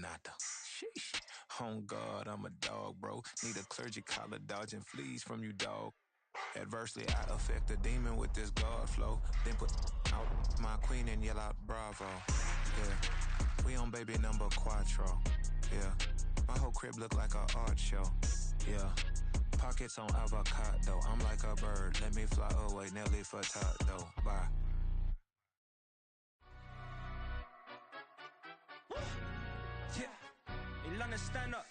nada. Sheesh. On God, I'm a dog, bro. Need a clergy collar dodging fleas from you, dog. Adversely, I affect a demon with this God flow. Then put out my queen and yell out bravo. Yeah, we on baby number quattro. Yeah, my whole crib look like a art show. Yeah, pockets on avocado. I'm like a bird. Let me fly away, Nelly Furtado. Bye. Yeah, in London, stand up.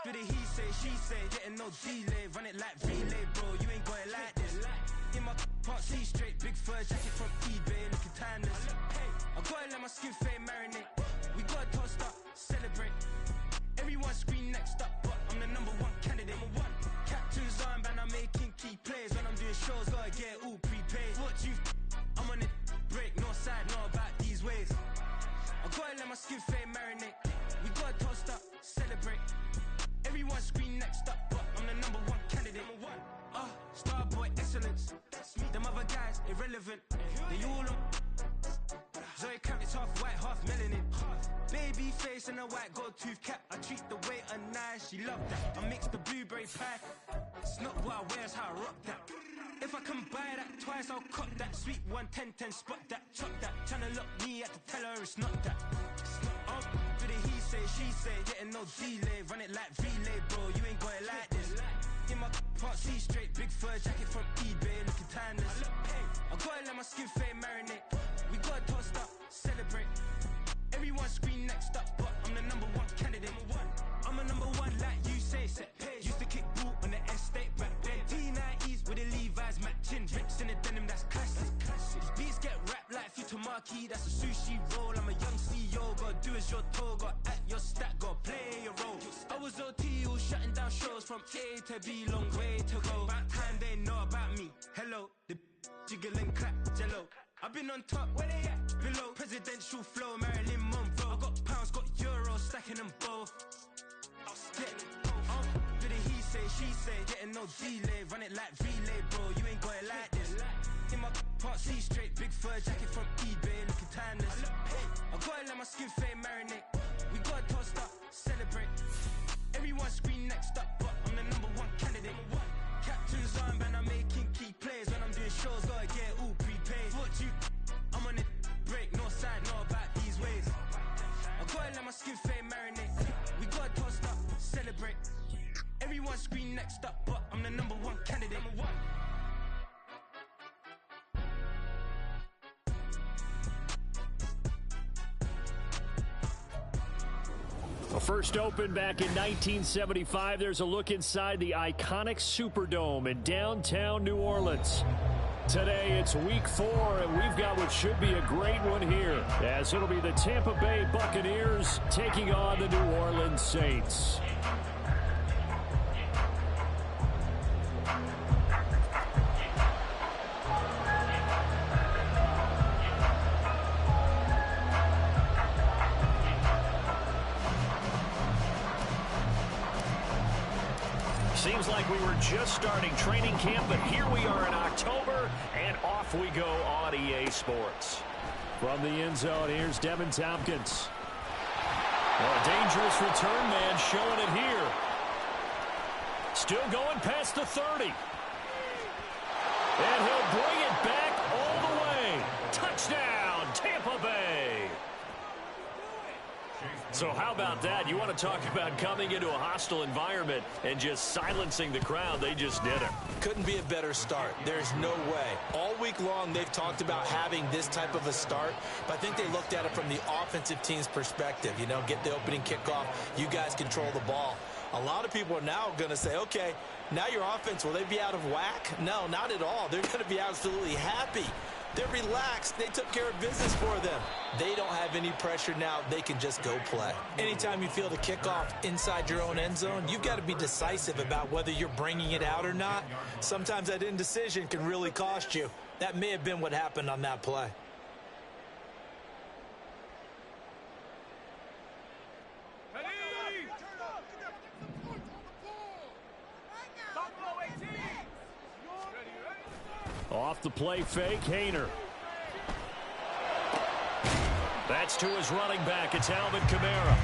For the he say, she say, getting no delay. Run it like relay, bro, you ain't going like this. In my can't see straight, big fur jacket from eBay, looking timeless. I gotta let my skin fade marinate. We gotta toast up, celebrate. Everyone scream next up, but I'm the number one candidate. Captain's armband, I'm making key plays. When I'm doing shows, gotta get all prepaid. What you I'm on it, break, no side, no about these ways. I gotta let my skin fade marinate. We gotta toast up, celebrate. Everyone scream next up, but I'm the number one candidate. Starboy excellence. Them other guys irrelevant. They all on. Zoe Camp, it's half white, half melanin. Baby face and a white gold tooth cap. I treat the waiter nice, she love that. I mix the blueberry pie. It's not what I wear, it's how I rock that. If I can buy that twice, I'll cut that. Sweet 110, spot that, chop that. Tryna lock me at the teller, it's not that. For the he say, she say, getting no delay. Run it like relay, bro, you ain't got it like this. In my can't see straight, big fur jacket from eBay, looking timeless. I gotta let my skin fade marinate. We gotta toast up, celebrate. Everyone scream next up, but I'm the number one candidate. I'm a number one like you say, set pace. Used to kick ball on the estate back then. T90s with the Levi's matching. Rips in the denim, that's classic. Beats get wrapped like Futamaki, that's a sushi roll. I'm a young CEO, gotta do as you're told. Gotta act your stat, gotta play your role. I was OT, all shutting down shows from A to B, long way to go. About time they know about me. Hello, the jiggle and clap, jello. I've been on top, where they at? Below, presidential flow, Marilyn Monroe. I got pounds, got euros, stacking them both. For the he say, she say, getting no delay. Run it like relay, bro, you ain't got it like this. In my can't see straight, big fur jacket from eBay, looking timeless. I gotta let my skin fade marinate. We gotta toast up, celebrate. Everyone scream next up, but I'm the number one candidate. Captain's armband, I'm making key plays. When I'm doing shows, gotta get all prepaid. What you I'm on it, break, no side, no about these ways. I gotta let my skin fade marinate. We gotta toast up, celebrate. Everyone scream next up, but I'm the number one candidate. Well, first opened back in 1975, there's a look inside the iconic Superdome in downtown New Orleans. Today, it's week 4, and we've got what should be a great one here, as it'll be the Tampa Bay Buccaneers taking on the New Orleans Saints. Seems like we were just starting training camp, but here we are in October, and off we go on EA Sports. From the end zone, here's Devin Tompkins. A dangerous return man showing it here. Still going past the 30. And he'll bring it back all the way. Touchdown, Tampa Bay. So how about that? You want to talk about coming into a hostile environment and just silencing the crowd. They just did it. Couldn't be a better start. There's no way. All week long, they've talked about having this type of a start, but I think they looked at it from the offensive team's perspective. You know, get the opening kickoff. You guys control the ball. A lot of people are now going to say, okay, now your offense, will they be out of whack? No, not at all. They're going to be absolutely happy. They're relaxed. They took care of business for them. They don't have any pressure now. They can just go play. Anytime you feel the kickoff inside your own end zone, you've got to be decisive about whether you're bringing it out or not. Sometimes that indecision can really cost you. That may have been what happened on that play. Off the play fake, Hayner. That's to his running back. It's Alvin Kamara.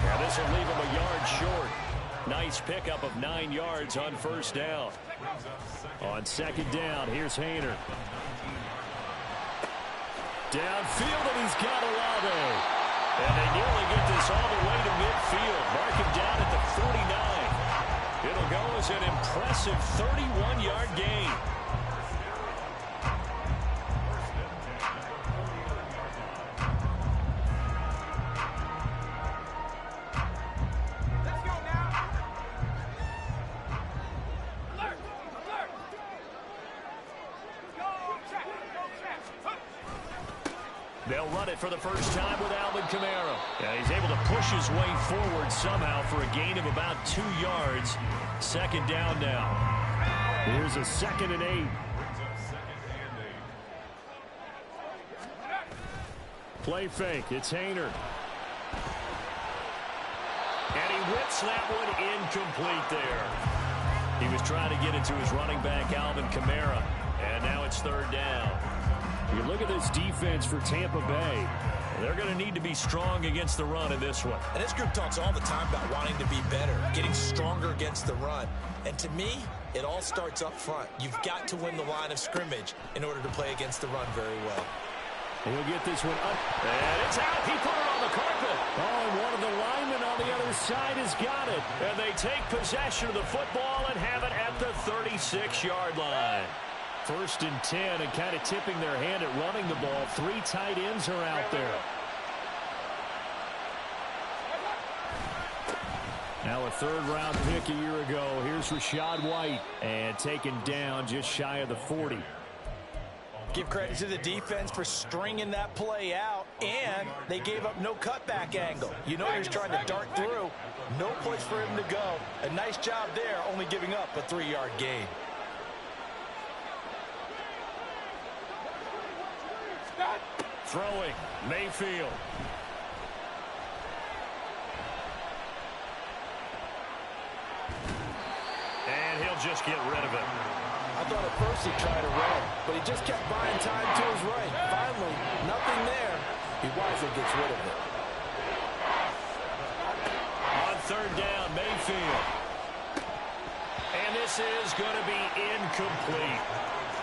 Now this will leave him a yard short. Nice pickup of 9 yards on first down. On second down, here's Hayner. Downfield, and he's got Olave. And they nearly get this all the way to midfield. Mark him down at the 49. It'll go as an impressive 31-yard gain. They'll run it for the first time with Alvin Kamara. Yeah, he's able to push his way forward somehow for a gain of about 2 yards. Second down now. Here's a 2nd and 8. Play fake. It's Hayner. And he whips that one incomplete there. He was trying to get it to his running back, Alvin Kamara. And now it's 3rd down. You look at this defense for Tampa Bay. They're going to need to be strong against the run in this one. And this group talks all the time about wanting to be better, getting stronger against the run. And to me, it all starts up front. You've got to win the line of scrimmage in order to play against the run very well. He'll get this one up. And it's out. He put it on the carpet. Oh, and one of the linemen on the other side has got it. And they take possession of the football and have it at the 36-yard line. 1st and 10, and kind of tipping their hand at running the ball. 3 tight ends are out there. Now a 3rd-round pick a year ago. Here's Rachaad White, and taken down just shy of the 40. Give credit to the defense for stringing that play out, and they gave up no cutback angle. You know he's trying to dart through. No place for him to go. A nice job there, only giving up a 3-yard gain. Throwing, Mayfield. And he'll just get rid of it. I thought at first he tried to run, but he just kept buying time to his right. Finally, nothing there. He wisely gets rid of it. On 3rd down, Mayfield. And this is going to be incomplete.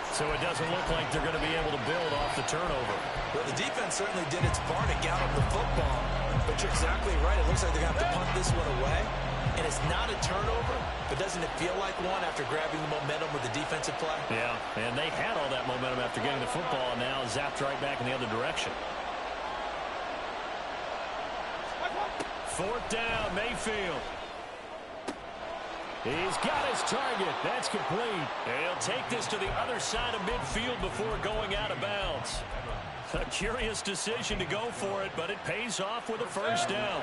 So it doesn't look like they're going to be able to build off the turnover. Well, the defense certainly did its part to gallop the football. But you're exactly right. It looks like they're going to have to punt this one away. And it's not a turnover, but doesn't it feel like one after grabbing the momentum with the defensive play? Yeah, and they had all that momentum after getting the football, and now zapped right back in the other direction. 4th down, Mayfield. He's got his target. That's complete. And he'll take this to the other side of midfield before going out of bounds. A curious decision to go for it, but it pays off with a 1st down.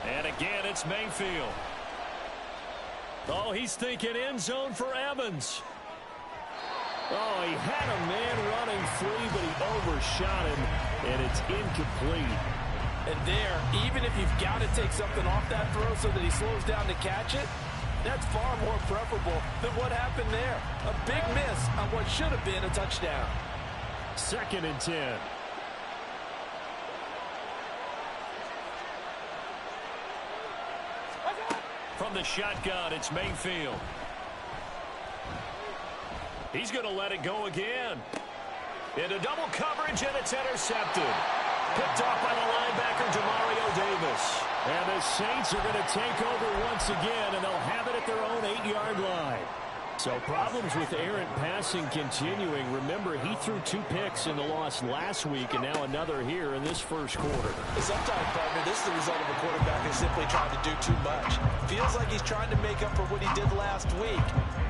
And again, it's Mayfield. Oh, he's thinking end zone for Evans. Oh, he had a man running free, but he overshot him, and it's incomplete. And there, even if you've got to take something off that throw so that he slows down to catch it, that's far more preferable than what happened there. A big miss on what should have been a touchdown. 2nd and 10. From the shotgun, it's Mayfield. He's going to let it go again. Into double coverage, and it's intercepted. Picked off by the linebacker, Demario Davis. And the Saints are going to take over once again, and they'll have it at their own 8-yard line. So problems with errant passing continuing. Remember, he threw 2 picks in the loss last week, and now another here in this 1st quarter. Sometimes, partner, this is the result of a quarterback who's simply trying to do too much. Feels like he's trying to make up for what he did last week,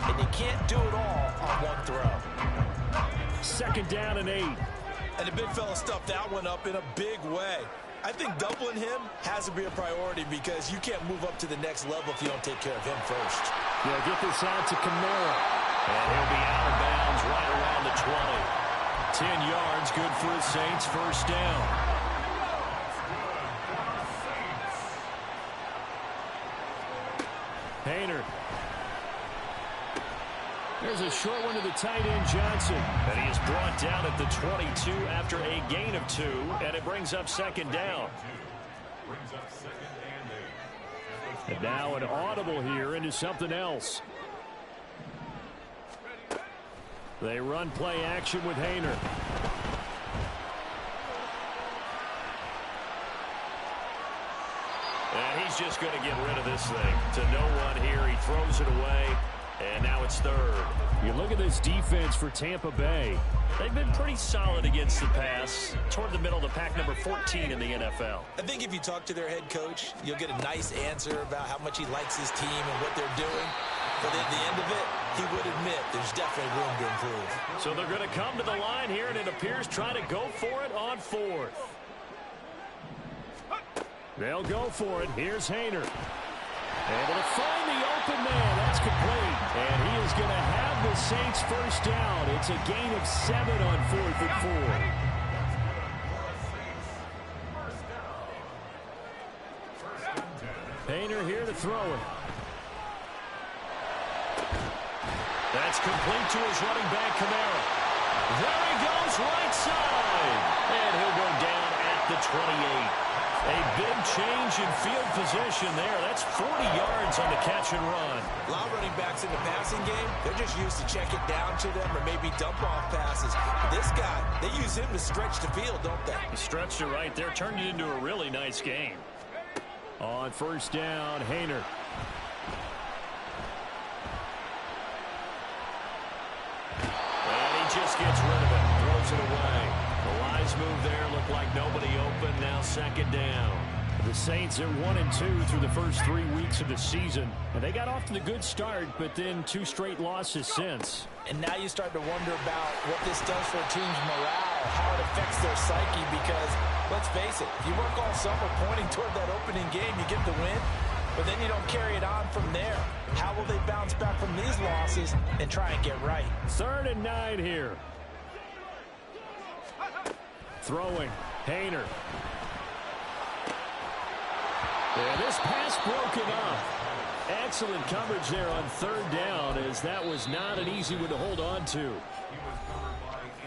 and he can't do it all on one throw. 2nd down and 8. And the big fella stuffed that one up in a big way. I think doubling him has to be a priority because you can't move up to the next level if you don't take care of him first. They'll get this out to Kamara. And he'll be out of bounds right around the 20. 10 yards, good for the Saints, 1st down. Hayner. There's a short one to the tight end, Johnson. And he is brought down at the 22 after a gain of 2, and it brings up second down. And now an audible here into something else. They run play action with Hayner. And he's just going to get rid of this thing. To no one here. He throws it away. And now it's third. You look at this defense for Tampa Bay. They've been pretty solid against the pass. Toward the middle of the pack, number 14 in the NFL. I think if you talk to their head coach, you'll get a nice answer about how much he likes his team and what they're doing. But at the end of it, he would admit there's definitely room to improve. So they're going to come to the line here, and it appears try to go for it on 4th. They'll go for it. Here's Hayner. Able to find the open man. That's complete. And he is going to have the Saints first down. It's a gain of 7 on 4th and 4. Hayner here to throw it. That's complete to his running back, Kamara. There he goes, right side. And he'll go down at the 28. A big change in field position there. That's 40 yards on the catch and run. A lot of running backs in the passing game, they're just used to check it down to them or maybe dump off passes. This guy, they use him to stretch the field, don't they? He stretched it right there, turned it into a really nice game. On first down, Hayner. And he just gets rid of it, throws it away. The wise move there, looked like nobody open, now second down. The Saints are 1-2 through the first 3 weeks of the season. And they got off to the good start, but then 2 straight losses since. And now you start to wonder about what this does for a team's morale, how it affects their psyche, because, let's face it, if you work all summer pointing toward that opening game, you get the win, but then you don't carry it on from there. How will they bounce back from these losses and try and get right? 3rd and 9 here. Throwing, Hayner. And this pass broken up. Excellent coverage there on 3rd down, as that was not an easy one to hold on to.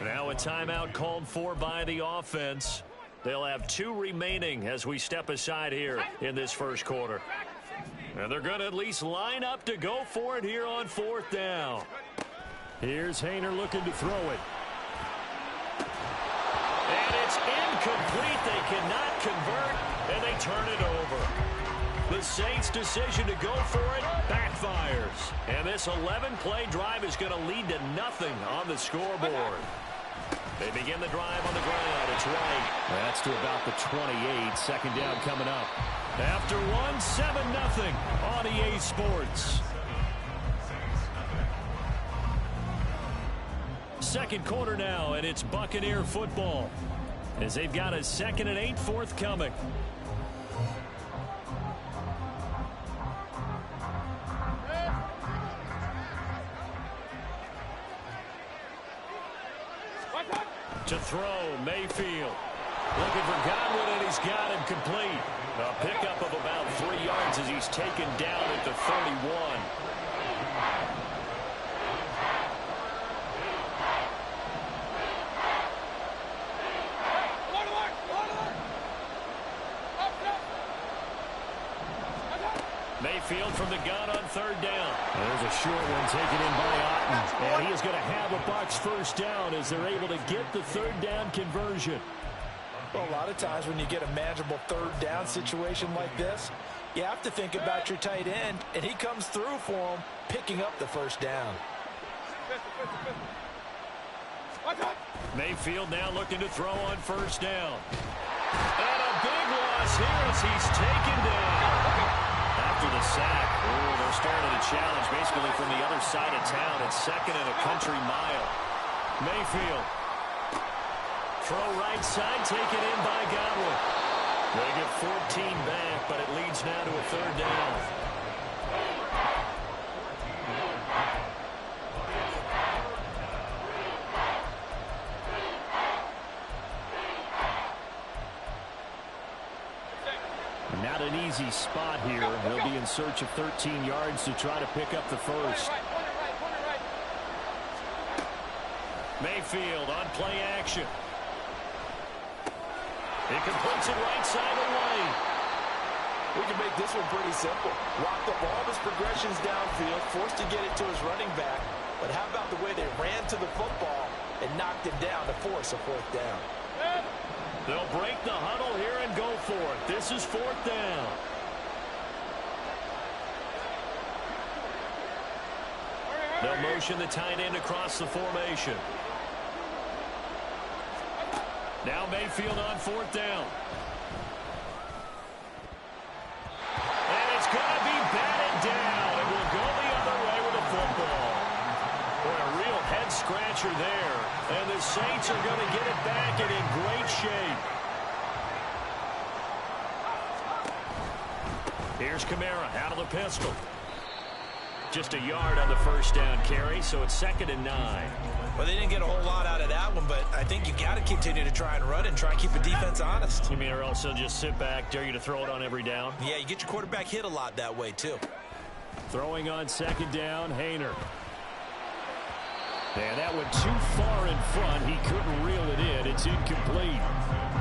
Now a timeout called for by the offense. They'll have 2 remaining as we step aside here in this first quarter. And they're going to at least line up to go for it here on 4th down. Here's Hayner looking to throw it. And it's incomplete. They cannot convert, and they turn it over. The Saints' decision to go for it backfires. And this 11-play drive is going to lead to nothing on the scoreboard. They begin the drive on the ground. It's right. That's to about the 28. Second down coming up. After 1, 7-0 on EA Sports. Second quarter now, and it's Buccaneer football, as they've got a 2nd and 8 forthcoming. To throw, Mayfield. Looking for Godwin, and he's got him complete. A pickup of about 3 yards as he's taken down at the 31. Mayfield from the gun on 3rd down. There's a short one taken in by Otten. And he is going to have a Bucs first down as they're able to get the 3rd down conversion. Well, a lot of times when you get a manageable 3rd down situation like this, you have to think about your tight end, and he comes through for him, picking up the first down. Mayfield now looking to throw on 1st down. And a big loss here as he's taken down. After the sack, they're starting to challenge basically from the other side of town. It's 2nd and a country mile. Mayfield. Throw right side, taken in by Godwin. They get 14 back, but it leads now to a 3rd down. Now not an easy spot here. They'll be in search of 13 yards to try to pick up the first. Mayfield on play action. He completes it right side of the lane. We can make this one pretty simple. Locked up all his progressions downfield, forced to get it to his running back. But how about the way they ran to the football and knocked him down to force a fourth down? They'll break the huddle here and go for it. This is fourth down. They'll motion the tight end across the formation. Now Mayfield on fourth down. And it's going to be batted down. It will go the other way with the football. Boy, a real head-scratcher there. And the Saints are going to get it back and in great shape. Here's Kamara out of the pistol. Just a yard on the first down carry, so it's 2nd and 9. Well, they didn't get a whole lot out of that one, but I think you got to continue to try and run and try and keep the defense honest. You mean, or else they'll just sit back, dare you to throw it on every down? Yeah, you get your quarterback hit a lot that way, too. Throwing on 2nd down, Hayner. And that went too far in front. He couldn't reel it in. It's incomplete.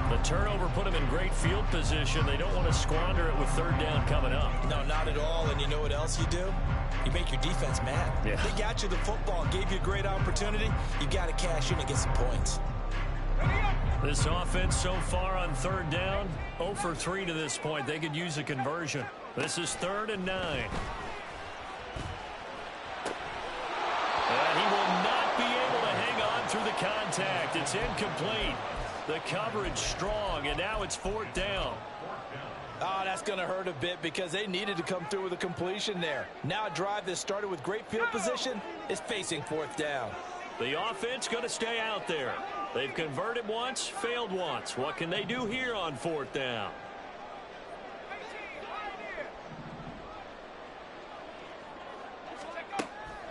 The turnover put him in great field position. They don't want to squander it with 3rd down coming up. No, not at all. And you know what else you do? You make your defense mad. Yeah. They got you the football, gave you a great opportunity. You got to cash in and get some points. This offense so far on 3rd down, 0 for 3 to this point. They could use a conversion. This is 3rd and 9. And he will not be able to hang on through the contact. It's incomplete. The coverage strong, and now it's 4th down. Oh, that's going to hurt a bit because they needed to come through with a completion there. Now a drive that started with great field position is facing 4th down. The offense going to stay out there. They've converted once, failed once. What can they do here on 4th down?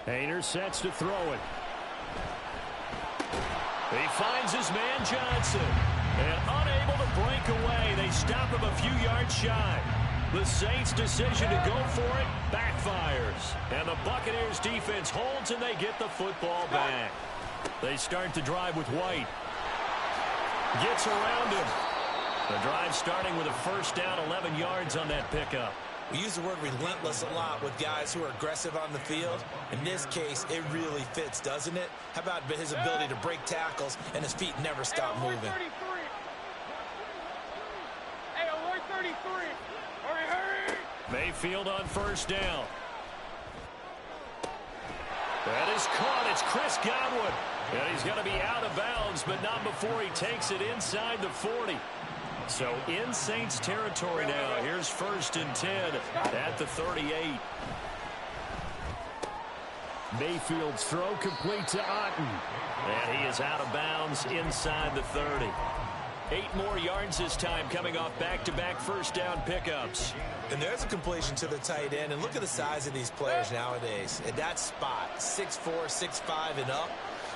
Hayner sets to throw it. He finds his man Johnson. And unable to break away, they stop him a few yards shy. The Saints' decision to go for it backfires. And the Buccaneers' defense holds and they get the football back. They start the drive with White. Gets around him. The drive starting with a 1st down, 11 yards on that pickup. We use the word relentless a lot with guys who are aggressive on the field. In this case, it really fits, doesn't it? How about his ability to break tackles and his feet never stop moving? Mayfield on 1st down. That is caught. It's Chris Godwin. And he's going to be out of bounds, but not before he takes it inside the 40. So in Saints territory now. Here's 1st and 10 at the 38. Mayfield's throw complete to Otten. And he is out of bounds inside the 30. 8 more yards this time coming off back-to-back 1st down pickups. And there's a completion to the tight end. And look at the size of these players nowadays. At that spot, 6'4", 6'5", and up.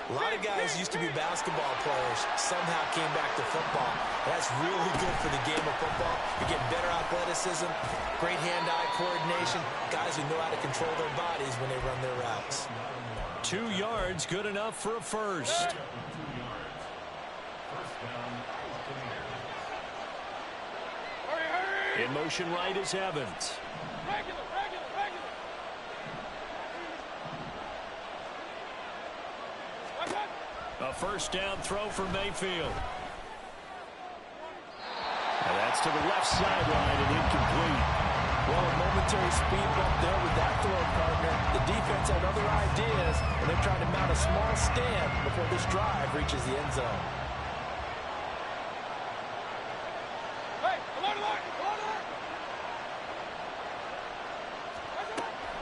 A lot of guys used to be basketball players, somehow came back to football. That's really good for the game of football. You're getting better athleticism, great hand-eye coordination, guys who know how to control their bodies when they run their routes. 2 yards, good enough for a 1st. In motion right is Evans. A 1st down throw for Mayfield. And that's to the left sideline and incomplete. Well, a momentary speed bump there with that throw, partner. The defense had other ideas, and they're trying to mount a small stand before this drive reaches the end zone.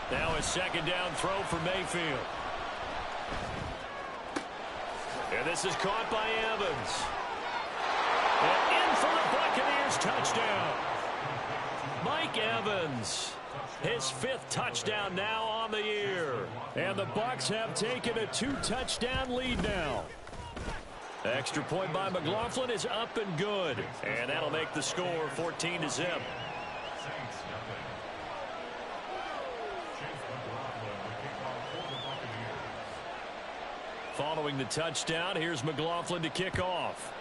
Now a 2nd down throw for Mayfield. And this is caught by Evans. And in for the Buccaneers touchdown. Mike Evans. His 5th touchdown now on the year. And the Bucs have taken a 2-touchdown lead now. Extra point by McLaughlin is up and good. And that'll make the score 14-0. Following the touchdown, here's McLaughlin to kick off.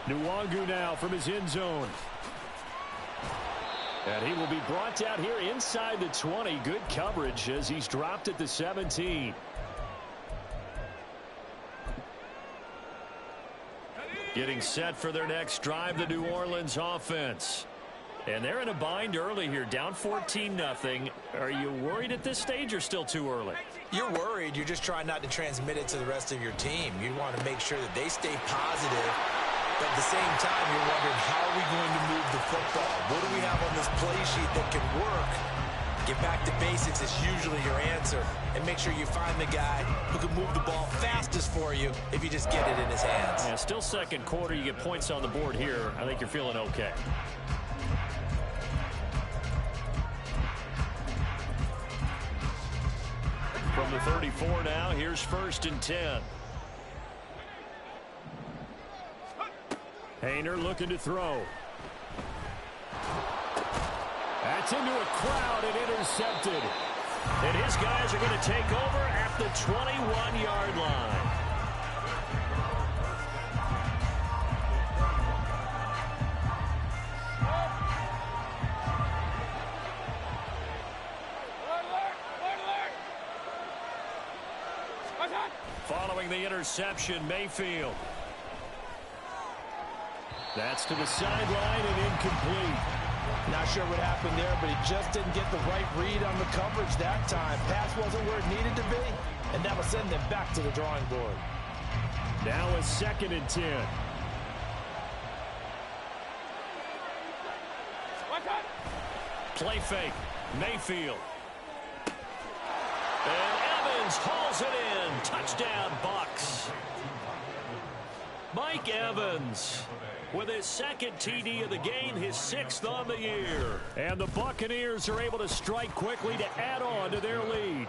Nwangu now from his end zone. And he will be brought down here inside the 20. Good coverage as he's dropped at the 17. Getting set for their next drive, the New Orleans offense. And they're in a bind early here, down 14-0. Are you worried at this stage or still too early? You're worried. You're just trying not to transmit it to the rest of your team. You want to make sure that they stay positive. But at the same time, you're wondering, how are we going to move the football? What do we have on this play sheet that can work? Get back to basics is usually your answer. And make sure you find the guy who can move the ball fastest for you if you just get it in his hands. Yeah, still second quarter. You get points on the board here. I think you're feeling okay. From the 34 now, here's 1st and 10. Hayner looking to throw. That's into a crowd and intercepted. And his guys are going to take over at the 21-yard line. Following the interception, Mayfield. That's to the sideline and incomplete. Not sure what happened there, but he just didn't get the right read on the coverage that time. Pass wasn't where it needed to be, and that will send them back to the drawing board. Now a 2nd and 10. Play fake. Mayfield. And Evans hauls it in. Touchdown, Bucs. Mike Evans with his 2nd TD of the game, his 6th on the year. And the Buccaneers are able to strike quickly to add on to their lead.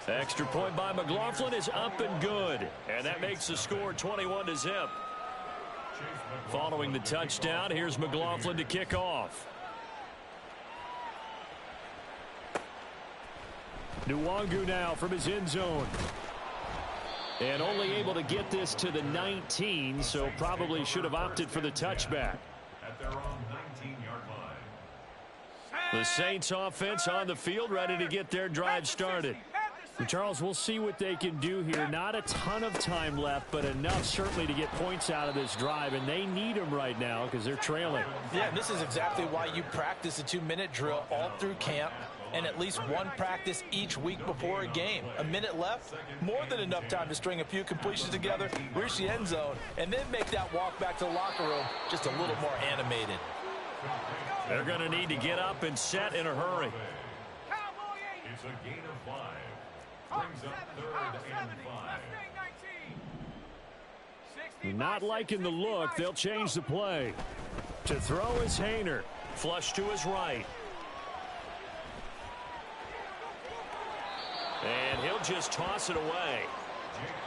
Extra point by McLaughlin is up and good. And that makes the score 21-0. Following the touchdown, here's McLaughlin to kick off. Nwangu now from his end zone. And only able to get this to the 19, so probably should have opted for the touchback. At their own 19-yard line. The Saints offense on the field, ready to get their drive started. And Charles, we'll see what they can do here. Not a ton of time left, but enough certainly to get points out of this drive, and they need them right now because they're trailing. Yeah, this is exactly why you practice a 2-minute drill all through camp, and at least one practice each week before a game. A minute left, more than enough time to string a few completions together, reach the end zone, and then make that walk back to the locker room just a little more animated. They're going to need to get up and set in a hurry. It's a gain of 5. Brings up 3rd and 5. Not liking the look, they'll change the play. To throw is Hayner. Flush to his right. And he'll just toss it away.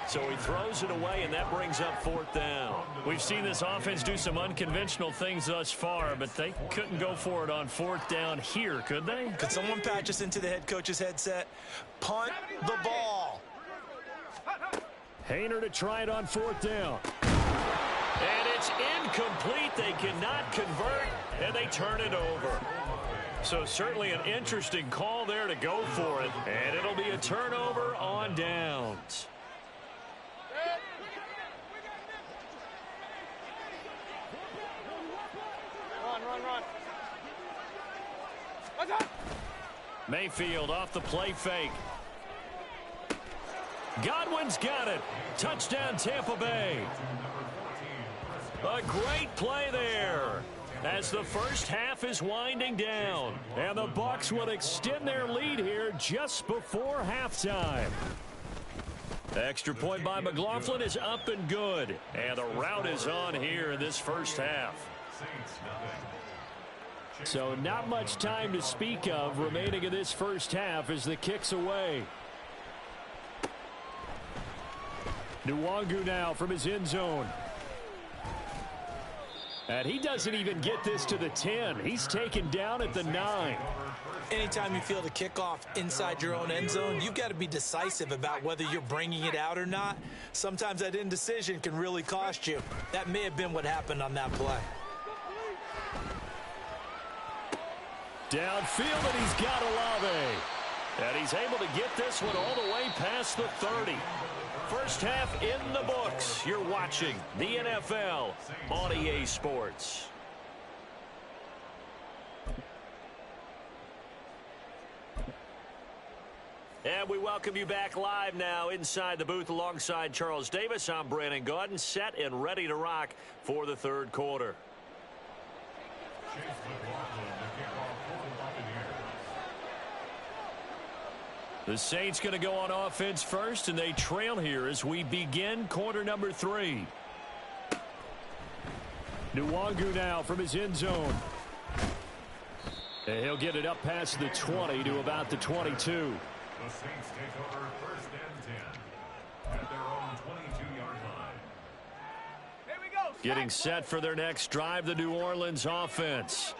So he throws it away, and that brings up 4th down. We've seen this offense do some unconventional things thus far, but they couldn't go for it on 4th down here, could they? Could someone patch us into the head coach's headset? Punt the ball. Hayner to try it on 4th down. And it's incomplete. They cannot convert, and they turn it over. So certainly an interesting call there to go for it. And it'll be a turnover on downs. Run. Mayfield off the play fake. Godwin's got it. Touchdown, Tampa Bay. A great play there as the first half is winding down. And the Bucs will extend their lead here just before halftime. Extra point by McLaughlin is up and good. And the route is on here in this first half. So not much time to speak of remaining in this first half as the kick's away. Nwangu now from his end zone. And he doesn't even get this to the 10. He's taken down at the 9. Anytime you feel the kickoff inside your own end zone, you've got to be decisive about whether you're bringing it out or not. Sometimes that indecision can really cost you. That may have been what happened on that play. Downfield, and he's got Olave. And he's able to get this one all the way past the 30. First half in the books. You're watching the NFL on EA Sports. And we welcome you back live now inside the booth alongside Charles Davis. I'm Brandon Gaudin, set and ready to rock for the third quarter. The Saints going to go on offense first, and they trail here as we begin quarter number 3. Nwangu now from his end zone. And he'll get it up past the 20 to about the 22. The Saints take over first and 10 at their own 22-yard line. Here we go. Getting set for their next drive, the New Orleans offense.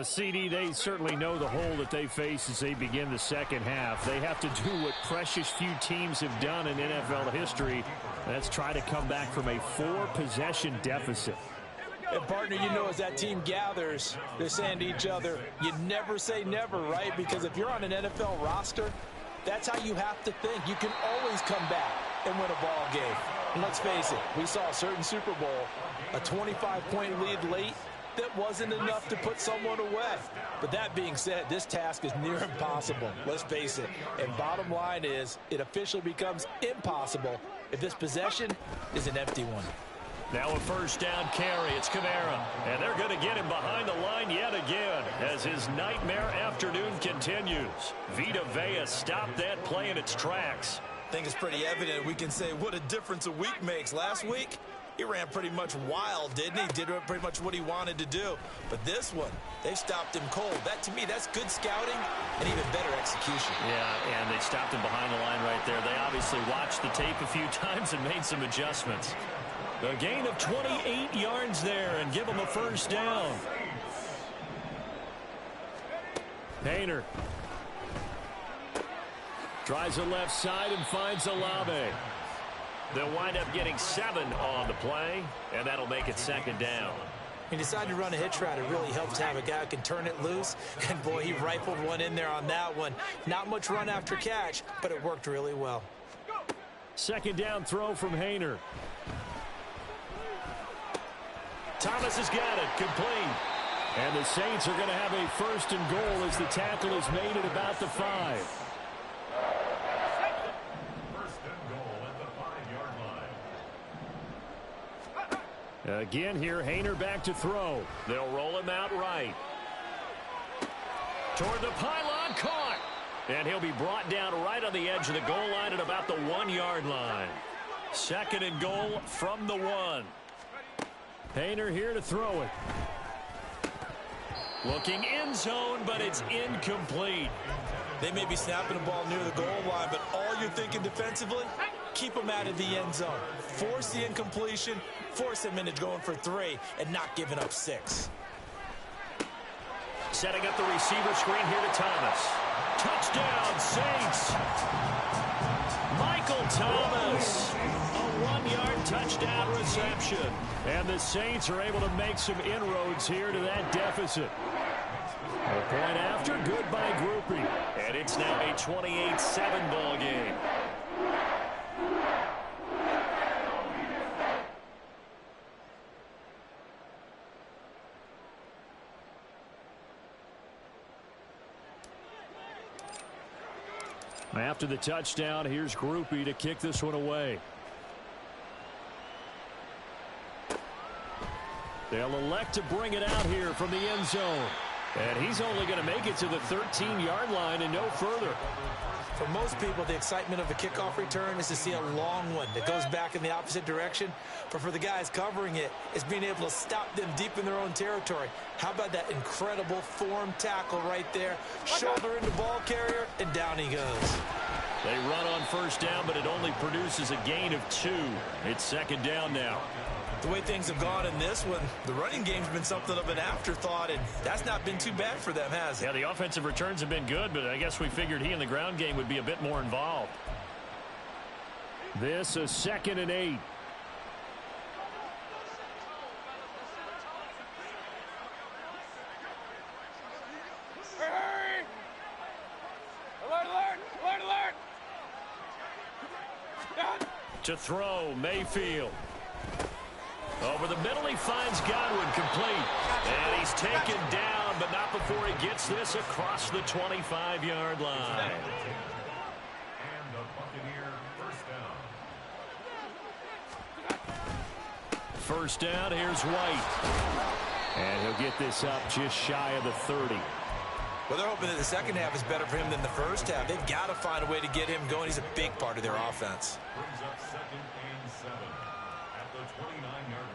CD, they certainly know the hole that they face as they begin the second half. They have to do what precious few teams have done in NFL history. That's try to come back from a 4-possession deficit. And partner, you know, as that team gathers, they're saying to each other, you never say never, right? Because if you're on an NFL roster, that's how you have to think. You can always come back and win a ball game. And let's face it, we saw a certain Super Bowl, a 25-point lead late, that wasn't enough to put someone away. But that being said, this task is near impossible. Let's face it. And bottom line is, it officially becomes impossible if this possession is an empty one. Now a first down carry. It's Kamara. And they're going to get him behind the line yet again as his nightmare afternoon continues. Vita Vea stopped that play in its tracks. I think it's pretty evident. We can say what a difference a week makes. Last week, he ran pretty much wild, didn't he? Did pretty much what he wanted to do. But this one, they stopped him cold. That, to me, that's good scouting and even better execution. Yeah, and they stopped him behind the line right there. They obviously watched the tape a few times and made some adjustments. A gain of 28 yards there and give him a first down. Hayner tries the left side and finds Olave. They'll wind up getting 7 on the play, and that'll make it second down. He decided to run a hitch route. It really helps to have a guy who can turn it loose. And, boy, he rifled one in there on that one. Not much run after catch, but it worked really well. Second down throw from Hayner. Thomas has got it, complete. And the Saints are going to have a first and goal as the tackle is made at about the 5. Again here, Hayner back to throw. They'll roll him out right. Toward the pylon, caught. And he'll be brought down right on the edge of the goal line at about the 1-yard line. Second and goal from the 1. Hayner here to throw it. Looking end zone, but it's incomplete. They may be snapping the ball near the goal line, but all you're thinking defensively, keep them out of the end zone. Force the incompletion, force them into going for 3, and not giving up 6. Setting up the receiver screen here to Thomas. Touchdown, Saints. Michael Thomas. A 1-yard touchdown reception. And the Saints are able to make some inroads here to that deficit. A point after, good by Groupie. And it's now a 28-7 ball game. After the touchdown, here's Groupie to kick this one away. They'll elect to bring it out here from the end zone. And he's only going to make it to the 13-yard line and no further. For most people, the excitement of a kickoff return is to see a long one that goes back in the opposite direction. But for the guys covering it, it's being able to stop them deep in their own territory. How about that incredible form tackle right there? Shoulder into ball carrier, and down he goes. They run on first down, but it only produces a gain of 2. It's second down now. The way things have gone in this one, the running game's been something of an afterthought, and that's not been too bad for them, has it? Yeah, the offensive returns have been good, but I guess we figured he in the ground game would be a bit more involved. This is 2nd and 8. To throw, Mayfield. Over the middle, he finds Godwin complete. And he's taken down, but not before he gets this across the 25-yard line. And the Buccaneer first down. First down, here's White. And he'll get this up just shy of the 30. Well, they're hoping that the second half is better for him than the first half. They've got to find a way to get him going. He's a big part of their offense. Brings up 2nd and 7 at the 29-yard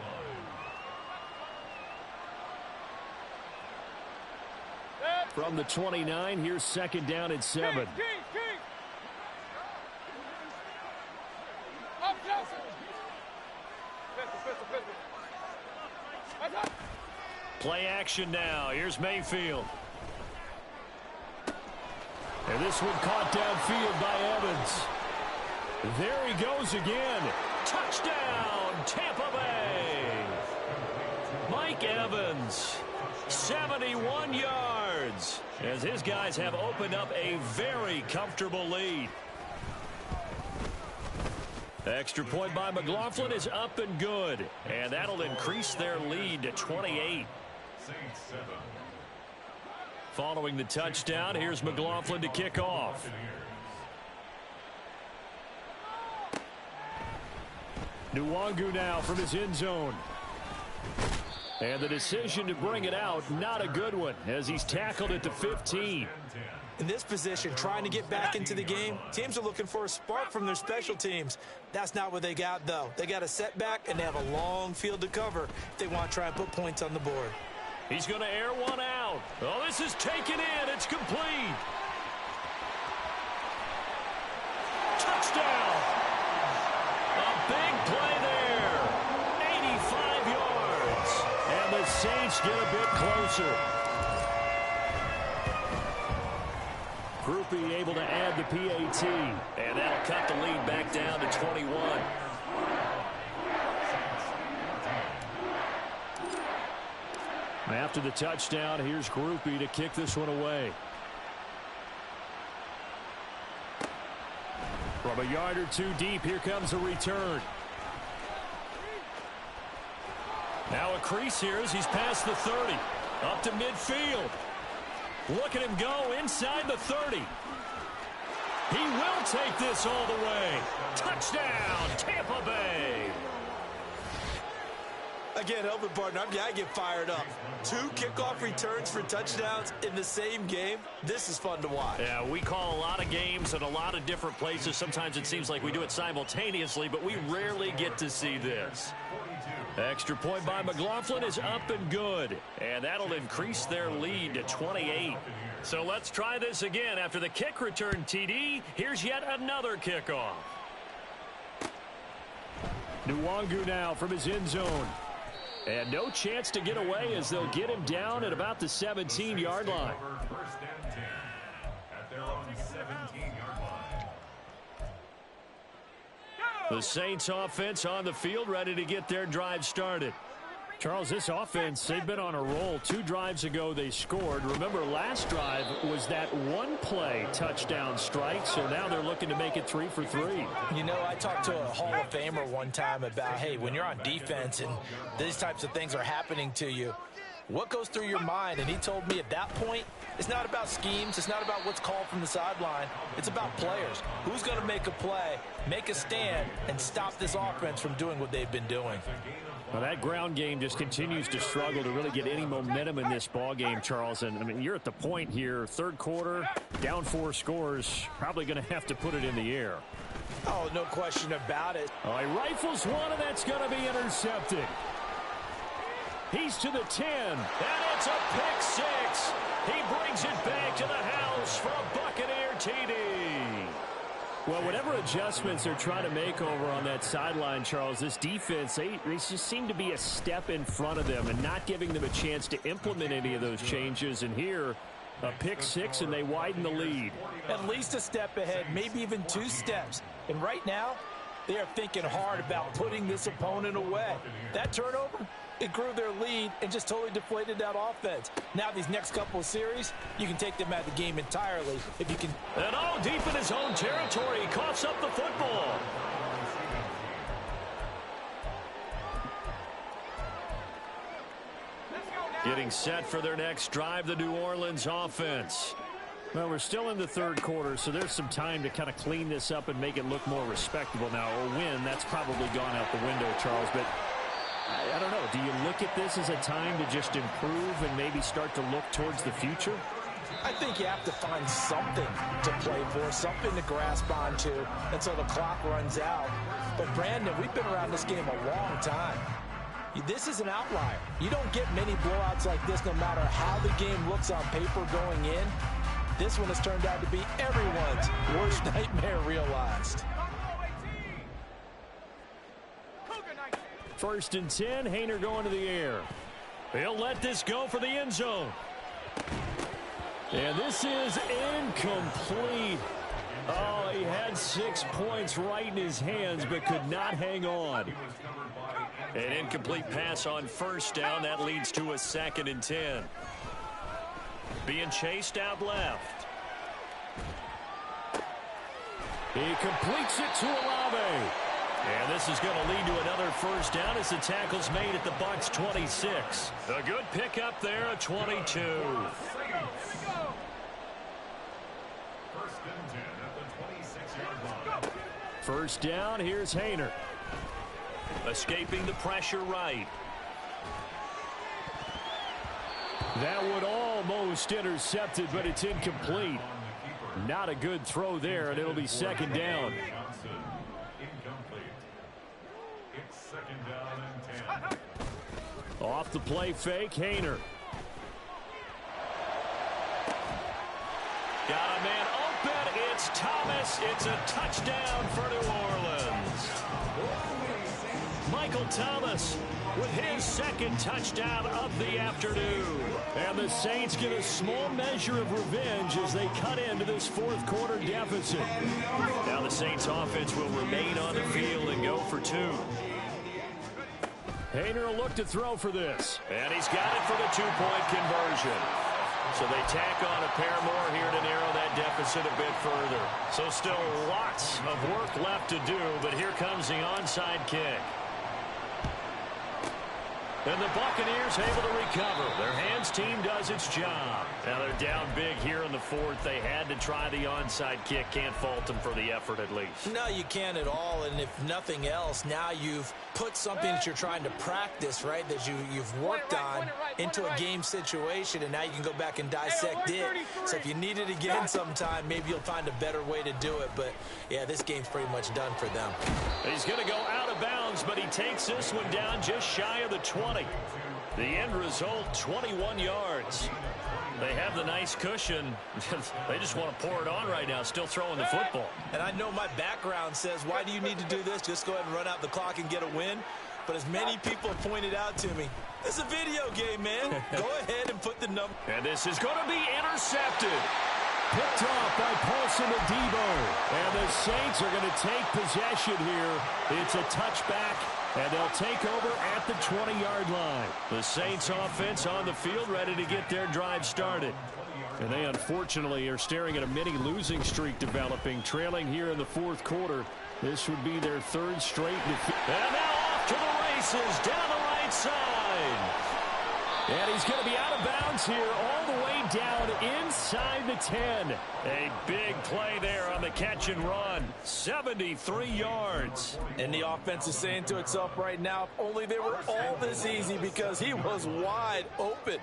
line. From the 29, here's 2nd down and 7. Play action now. Here's Mayfield. And this one caught downfield by Evans. There he goes again. Touchdown, Tampa Bay. Mike Evans, 71 yards, as his guys have opened up a very comfortable lead. Extra point by McLaughlin is up and good, and that'll increase their lead to 28. Saints 7. Following the touchdown, here's McLaughlin to kick off. Nwangu now from his end zone. And the decision to bring it out, not a good one, as he's tackled at the 15. In this position, trying to get back into the game, teams are looking for a spark from their special teams. That's not what they got, though. They got a setback, and they have a long field to cover if they want to try and put points on the board. He's going to air one out. Oh, this is taken in. It's complete. Touchdown. A big play there. 85 yards. And the Saints get a bit closer. Groupie able to add the PAT. And that'll cut the lead back down to 21. After the touchdown, here's Groupie to kick this one away. From a yard or two deep, here comes a return. Now a crease here as he's past the 30. Up to midfield. Look at him go inside the 30. He will take this all the way. Touchdown, Tampa Bay. Again, help it, partner. I get fired up. 2 kickoff returns for touchdowns in the same game. This is fun to watch. Yeah, we call a lot of games at a lot of different places. Sometimes it seems like we do it simultaneously, but we rarely get to see this. Extra point by McLaughlin is up and good, and that'll increase their lead to 28. So let's try this again. After the kick return TD, here's yet another kickoff. Nwangu now from his end zone. And no chance to get away as they'll get him down at about the 17-yard line. First and 10 at their own 17-yard line. The Saints offense on the field, ready to get their drive started. Charles, this offense, they've been on a roll. 2 drives ago they scored. Remember, last drive was that one-play touchdown strike, so now they're looking to make it 3 for 3. You know, I talked to a Hall of Famer one time about, hey, when you're on defense and these types of things are happening to you, what goes through your mind? And he told me at that point, it's not about schemes. It's not about what's called from the sideline. It's about players. Who's going to make a play, make a stand, and stop this offense from doing what they've been doing? Well, that ground game just continues to struggle to really get any momentum in this ball game, Charles. And, I mean, you're at the point here, third quarter, down 4 scores, probably going to have to put it in the air. Oh, no question about it. Oh, he rifles one, and that's going to be intercepted. He's to the 10, and it's a pick 6. He brings it back to the house for a Buccaneer TD. Well, whatever adjustments they're trying to make over on that sideline, Charles, this defense, they just seem to be a step in front of them and not giving them a chance to implement any of those changes. And here, a pick six, and they widen the lead. At least a step ahead, maybe even 2 steps. And right now, they are thinking hard about putting this opponent away. That turnover, it grew their lead and just totally deflated that offense. Now these next couple of series, you can take them out of the game entirely if you can. And all deep in his own territory, he coughs up the football. Getting set for their next drive, the New Orleans offense. Well, we're still in the third quarter, so there's some time to kind of clean this up and make it look more respectable. Now, a win, that's probably gone out the window, Charles, but I don't know. Do you look at this as a time to just improve and maybe start to look towards the future? I think you have to find something to play for, something to grasp onto until the clock runs out. But, Brandon, we've been around this game a long time. This is an outlier. You don't get many blowouts like this no matter how the game looks on paper going in. This one has turned out to be everyone's worst nightmare realized. First and 10, Haener going to the air. He'll let this go for the end zone. And this is incomplete. Oh, he had 6 points right in his hands but could not hang on. An incomplete pass on first down. That leads to a 2nd and 10. Being chased out left. He completes it to Olave. And this is going to lead to another first down as the tackle's made at the Bucs 26. A good pickup there at 22. First and 10 at the 26-yard line. First down, here's Haener. Escaping the pressure right. That would almost intercepted, but it's incomplete. Not a good throw there, and it'll be 2nd down. Incomplete. It's 2nd down and 10. Off the play fake, Haener. Got a man open. It's Thomas. It's a touchdown for New Orleans. Michael Thomas with his 2nd touchdown of the afternoon. And the Saints get a small measure of revenge as they cut into this 4th quarter deficit. Now the Saints offense will remain on the field and go for 2. Haener will look to throw for this. And he's got it for the 2-point conversion. So they tack on a pair more here to narrow that deficit a bit further. So still lots of work left to do, but here comes the onside kick. And the Buccaneers able to recover. Their hands team does its job. Now they're down big here in the 4th. They had to try the onside kick. Can't fault them for the effort at least. No, you can't at all. And if nothing else, now you've put something that you're trying to practice, right, that you've worked on into a game situation, and now you can go back and dissect it. So if you need it again sometime, maybe you'll find a better way to do it. But, yeah, this game's pretty much done for them. He's going to go out of bounds, but he takes this one down just shy of the 20. The end result, 21 yards. They have the nice cushion. They just want to pour it on right now, still throwing the football. And I know my background says, why do you need to do this? Just go ahead and run out the clock and get a win. But as many people have pointed out to me, this is a video game, man. Go ahead and put the number. And this is going to be intercepted. Picked off by Paulson Adebo. And the Saints are going to take possession here. It's a touchback, and they'll take over at the 20-yard line. The Saints offense on the field ready to get their drive started. And they unfortunately are staring at a mini losing streak developing, trailing here in the 4th quarter. This would be their 3rd straight defeat. And now off to the races down the right side. And he's going to be out of bounds here all the way down inside the 10. A big play there on the catch and run. 73 yards. And the offense is saying to itself right now, if only they were all this easy, because he was wide open.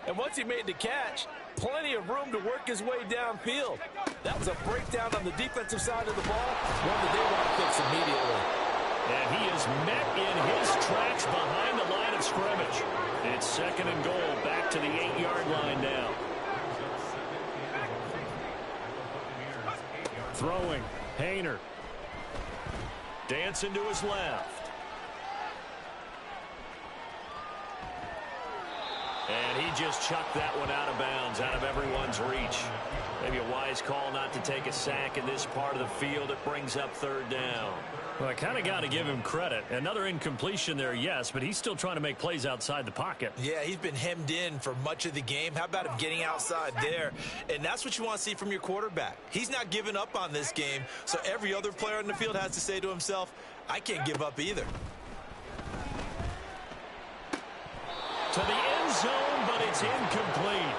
And once he made the catch, plenty of room to work his way downfield. That was a breakdown on the defensive side of the ball, one that they want to fix immediately. And he is met in his tracks behind the line of scrimmage. It's 2nd and goal, back to the 8-yard line now. Throwing. Hayner. Dancing to his left. And he just chucked that one out of bounds, out of everyone's reach. Maybe a wise call not to take a sack in this part of the field. It brings up third down. Well, I kind of got to give him credit. Another incompletion there, yes, but he's still trying to make plays outside the pocket. Yeah, he's been hemmed in for much of the game. How about him getting outside there? And that's what you want to see from your quarterback. He's not giving up on this game, so every other player on the field has to say to himself, I can't give up either. To the end zone, but it's incomplete.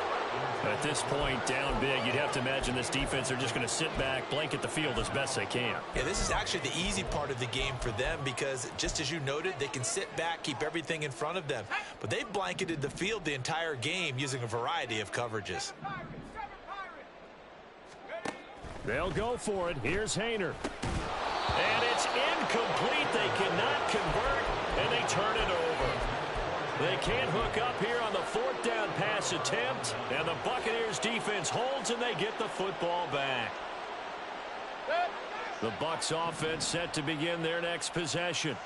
At this point, down big, you'd have to imagine this defense are just going to sit back, blanket the field as best they can. Yeah, this is actually the easy part of the game for them because, just as you noted, they can sit back, keep everything in front of them. But they've blanketed the field the entire game using a variety of coverages. They'll go for it. Here's Hayner. And it's incomplete. They cannot convert, and they turn it over. They can't hook up here on the fourth down pass attempt, and the Buccaneers defense holds, and they get the football back. The Bucs offense set to begin their next possession.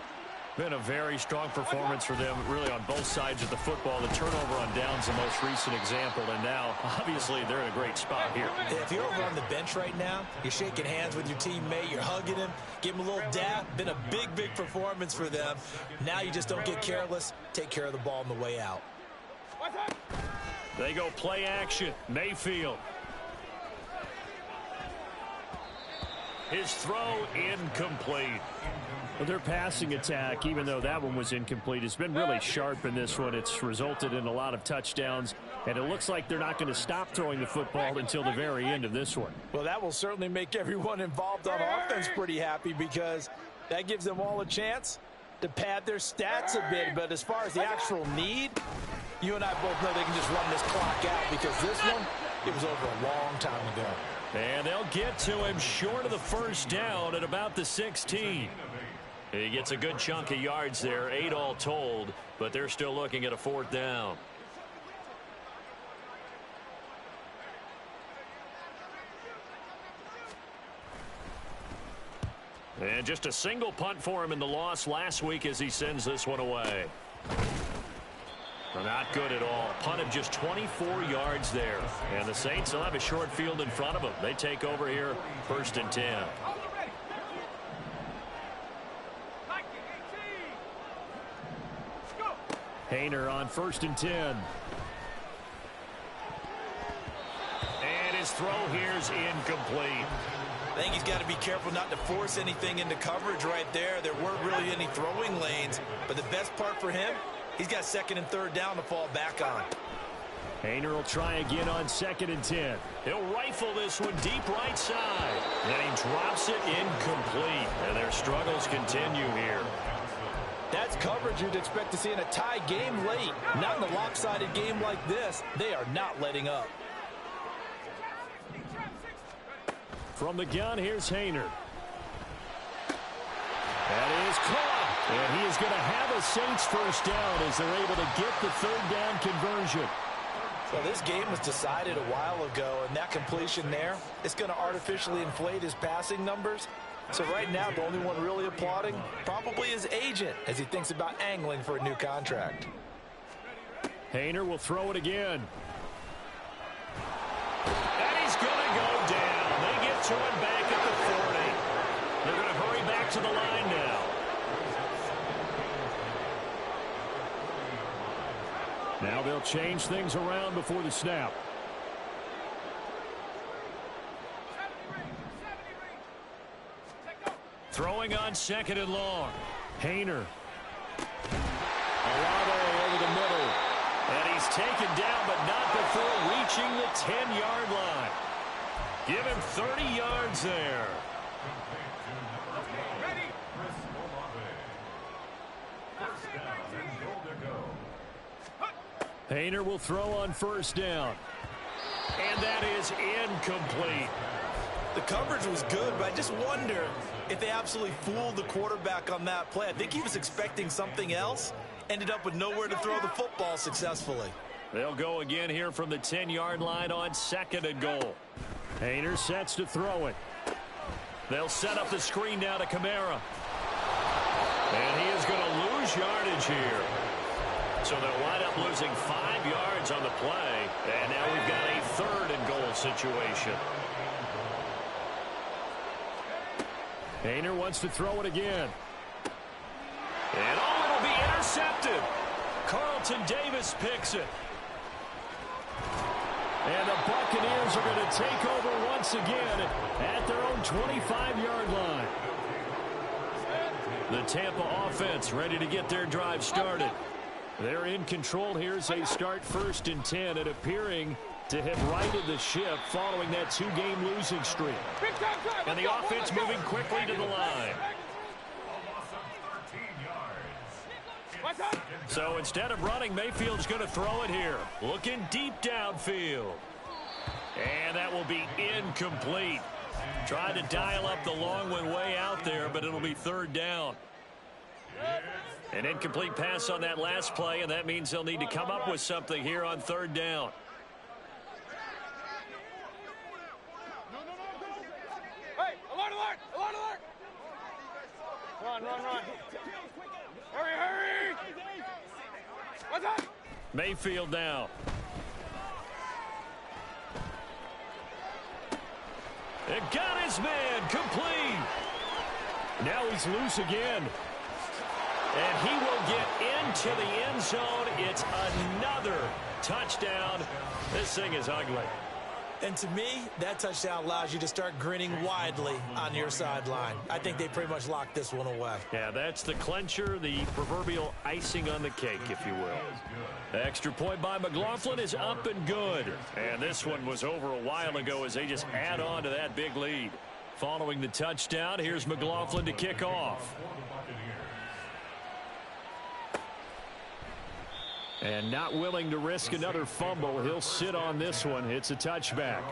Been a very strong performance for them, really, on both sides of the football. The turnover on downs, the most recent example, and now, obviously, they're in a great spot here. If you're over on the bench right now, you're shaking hands with your teammate, you're hugging him, give him a little dap. Been a big, big performance for them. Now you just don't get careless. Take care of the ball on the way out. They go play action. Mayfield. His throw incomplete. Well, their passing attack, even though that one was incomplete, has been really sharp in this one. It's resulted in a lot of touchdowns, and it looks like they're not going to stop throwing the football until the very end of this one. Well, that will certainly make everyone involved on offense pretty happy because that gives them all a chance to pad their stats a bit. But as far as the actual need, you and I both know they can just run this clock out because this one, it was over a long time ago. And they'll get to him short of the first down at about the 16. He gets a good chunk of yards there, 8 all told, but they're still looking at a fourth down. And just a single punt for him in the loss last week as he sends this one away. Not good at all. Punt of just 24 yards there. And the Saints will have a short field in front of them. They take over here, 1st and 10. Hayner on 1st and 10. And his throw here's incomplete. I think he's got to be careful not to force anything into coverage right there. There weren't really any throwing lanes. But the best part for him, he's got 2nd and 3rd down to fall back on. Hayner will try again on 2nd and 10. He'll rifle this one deep right side. And he drops it incomplete. And their struggles continue here. That's coverage you'd expect to see in a tie game late. Not in a lopsided game like this. They are not letting up. From the gun, here's Hayner. That is caught. And he is going to have a Saints first down as they're able to get the 3rd down conversion. Well, this game was decided a while ago, and that completion there, it's going to artificially inflate his passing numbers. So right now, the only one really applauding probably his agent as he thinks about angling for a new contract. Hayner will throw it again. And he's going to go down. They get to him back at the 40. They're going to hurry back to the line now. Now they'll change things around before the snap. Throwing on 2nd and long. Hayner. Olave over the middle. And he's taken down, but not before reaching the 10-yard line. Give him 30 yards there. Hayner will throw on 1st down. And that is incomplete. The coverage was good, but I just wonder if they absolutely fooled the quarterback on that play. I think he was expecting something else. Ended up with nowhere to throw the football successfully. They'll go again here from the 10-yard line on 2nd and goal. Hayner sets to throw it. They'll set up the screen now to Kamara. And he is going to lose yardage here. So they'll wind up losing 5 yards on the play. And now we've got a 3rd and goal situation. Hayner wants to throw it again. And it'll be intercepted. Carlton Davis picks it. And the Buccaneers are going to take over once again at their own 25-yard line. The Tampa offense ready to get their drive started. They're in control here as they start 1st and 10 and appearing to have righted the ship following that 2-game losing streak. And the offense moving quickly to the line. So instead of running, Mayfield's going to throw it here. Looking deep downfield. And that will be incomplete. Tried to dial up the long one way out there, but it'll be 3rd down. An incomplete pass on that last play, and that means they'll need to come up with something here on 3rd down. Hey, alert, alert, alert, alert! Run, run, run. Hurry, hurry! What's up? Mayfield now. It got his man complete. Now he's loose again. And he will get into the end zone. It's another touchdown. This thing is ugly. And to me, that touchdown allows you to start grinning widely on your sideline. I think they pretty much locked this one away. Yeah, that's the clincher, the proverbial icing on the cake, if you will. The extra point by McLaughlin is up and good. And this one was over a while ago as they just add on to that big lead. Following the touchdown, here's McLaughlin to kick off. And not willing to risk another fumble. He'll sit on this one. It's a touchback.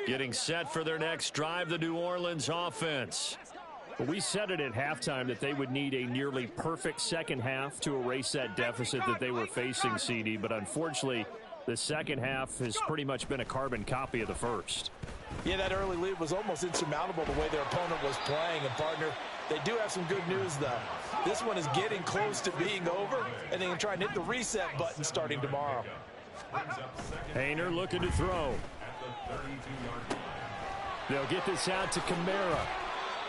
Getting set for their next drive, the New Orleans offense. We said it at halftime that they would need a nearly perfect second half to erase that deficit that they were facing, CD. But unfortunately, the second half has pretty much been a carbon copy of the first. Yeah, that early lead was almost insurmountable the way their opponent was playing. And, partner, they do have some good news, though. This one is getting close to being over, and they can try and hit the reset button starting tomorrow. Hayner looking to throw. They'll get this out to Kamara.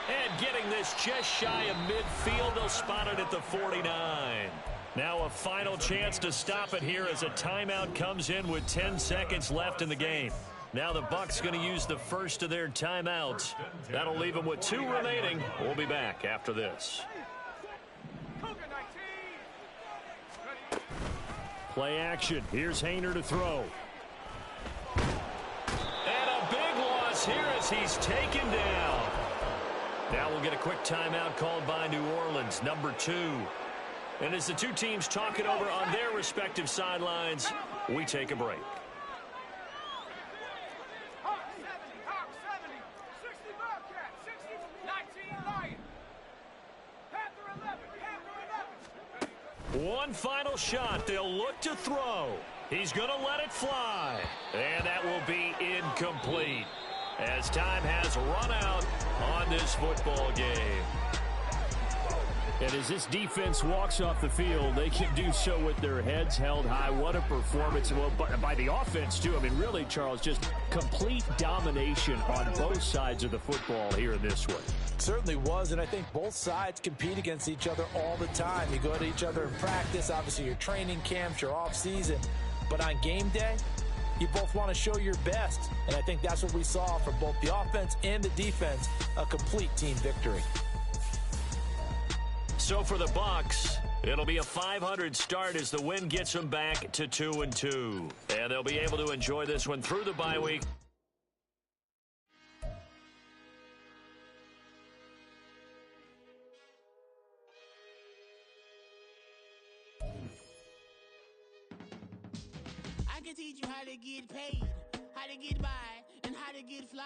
And getting this just shy of midfield, they'll spot it at the 49. Now a final chance to stop it here as a timeout comes in with 10 seconds left in the game. Now the Bucs going to use the first of their timeouts. That'll leave them with 2 remaining. We'll be back after this. Play action. Here's Hayner to throw. And a big loss here as he's taken down. Now we'll get a quick timeout called by New Orleans, number 2. And as the two teams talk it over on their respective sidelines, we take a break. One final shot. They'll look to throw. He's going to let it fly. And that will be incomplete as time has run out on this football game. And as this defense walks off the field, they can do so with their heads held high. What a performance. Well, by the offense, too. I mean, really, Charles, just complete domination on both sides of the football here in this one. Certainly was, and I think both sides compete against each other all the time. You go to each other in practice, obviously your training camps, your off-season. But on game day, you both want to show your best. And I think that's what we saw from both the offense and the defense, a complete team victory. So for the Bucs, it'll be a 500 start as the win gets them back to 2-2. And they'll be able to enjoy this one through the bye week. I can teach you how to get paid, how to get by, and how to get fly.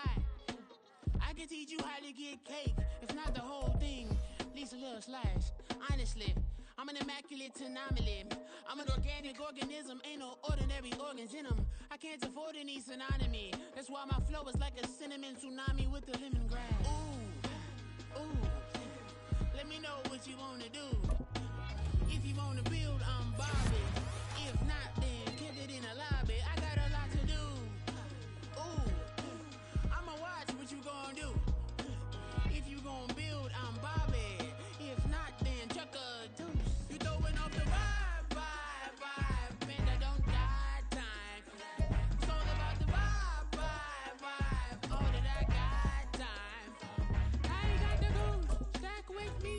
I can teach you how to get cake, If not the whole thing, at least a little slice. Honestly, I'm an immaculate anomaly. I'm an organic organism, ain't no ordinary organs in them. I can't afford any synonymy. That's why my flow is like a cinnamon tsunami with the lemongrass. Ooh, ooh. Let me know what you wanna do. If you wanna build, I'm Bobby. If not, then kick it in the lobby. I got a lot to do. Ooh, I'ma watch what you gon' do. If you gon' build, I'm Bobby. If not, then chuck a deuce. You throwing off the vibe. And I don't die time. It's all about the vibe. All that I got time. I ain't got the goose. Stack with me.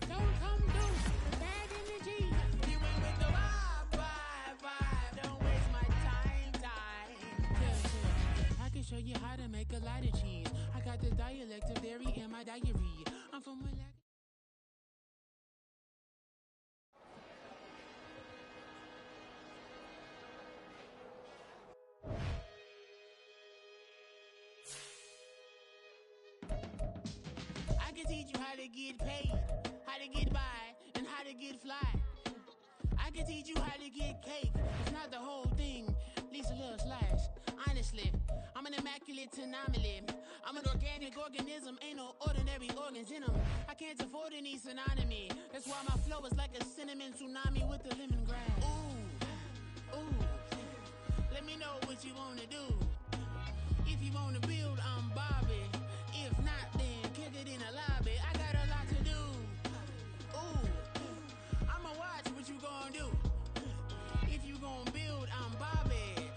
Don't come through. The bad energy. You ain't with the vibe. Don't waste my time. Yeah. I can show you how to make a lot of cheese. I got the dialect of dairy in my diary. I'm from Willa. I can teach you how to get paid, how to get by, and how to get fly. I can teach you how to get cake. It's not the whole thing, at least a little slice. Honestly, I'm an immaculate anomaly. I'm an organic organism, ain't no ordinary organs in them. I can't afford any synonymy. That's why my flow is like a cinnamon tsunami with the lemongrass. Ooh, let me know what you wanna do. If you wanna build, I'm Bobby. If not, then kick it in the lobby. I got a lot to do. Ooh, I'ma watch what you gon' do. If you gon' build, I'm Bobby.